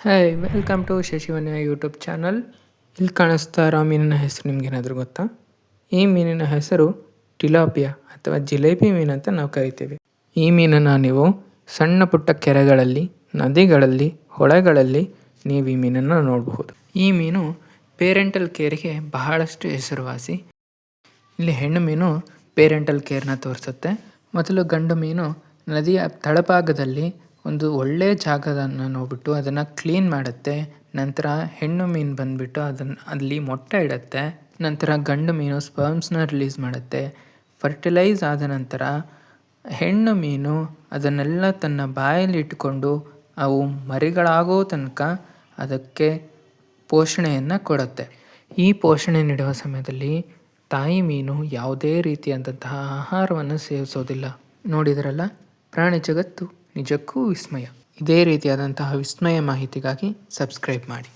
Hi welcome to Shashivanya YouTube channel. ಇಲ್ಲಿ ಕಾಣಿಸ್ತಾ ಇರೋ ಮೀನಿನ ಹೆಸರು ನಿಮ್ಗೇನಾದರೂ ಗೊತ್ತಾ? ಈ ಮೀನಿನ ಹೆಸರು ಟಿಲಾಪಿಯಾ ಅಥವಾ ಜಿಲೇಬಿ ಮೀನು ಅಂತ ನಾವು ಕರಿತೀವಿ. ಈ ಮೀನನ್ನು ನೀವು ಸಣ್ಣ ಪುಟ್ಟ ಕೆರೆಗಳಲ್ಲಿ, ನದಿಗಳಲ್ಲಿ, ಹೊಳೆಗಳಲ್ಲಿ ನೀವು ಈ ಮೀನನ್ನು ನೋಡಬಹುದು. ಈ ಮೀನು ಪೇರೆಂಟಲ್ ಕೇರಿಗೆ ಬಹಳಷ್ಟು ಹೆಸರುವಾಸಿ. ಇಲ್ಲಿ ಹೆಣ್ಣು ಮೀನು ಪೇರೆಂಟಲ್ ಕೇರ್ನ ತೋರಿಸುತ್ತೆ. ಮೊದಲು ಗಂಡು ಮೀನು ನದಿಯ ತಳಭಾಗದಲ್ಲಿ ಒಂದು ಒಳ್ಳೆಯ ಜಾಗವನ್ನು ನೋಡಿಬಿಟ್ಟು ಅದನ್ನು ಕ್ಲೀನ್ ಮಾಡುತ್ತೆ. ನಂತರ ಹೆಣ್ಣು ಮೀನು ಬಂದುಬಿಟ್ಟು ಅಲ್ಲಿ ಮೊಟ್ಟೆ ಇಡುತ್ತೆ. ನಂತರ ಗಂಡು ಮೀನು ಸ್ಪರ್ಮ್ಸ್ನ ರಿಲೀಸ್ ಮಾಡುತ್ತೆ. ಫರ್ಟಿಲೈಸ್ ಆದ ನಂತರ ಹೆಣ್ಣು ಮೀನು ಅದನ್ನೆಲ್ಲ ತನ್ನ ಬಾಯಲ್ಲಿ ಇಟ್ಟುಕೊಂಡು ಅವು ಮರಿಗಳಾಗೋ ತನಕ ಅದಕ್ಕೆ ಪೋಷಣೆಯನ್ನು ಕೊಡುತ್ತೆ. ಈ ಪೋಷಣೆ ನೀಡುವ ಸಮಯದಲ್ಲಿ ತಾಯಿ ಮೀನು ಯಾವುದೇ ರೀತಿಯಾದಂತಹ ಆಹಾರವನ್ನು ಸೇವಿಸೋದಿಲ್ಲ. ನೋಡಿದ್ರಲ್ಲ, ಪ್ರಾಣಿ ಜಗತ್ತು ನಿಜಕ್ಕೂ ವಿಸ್ಮಯ. ಇದೇ ರೀತಿಯಾದಂತಹ ವಿಸ್ಮಯ ಮಾಹಿತಿಗಾಗಿ ಸಬ್ಸ್ಕ್ರೈಬ್ ಮಾಡಿ.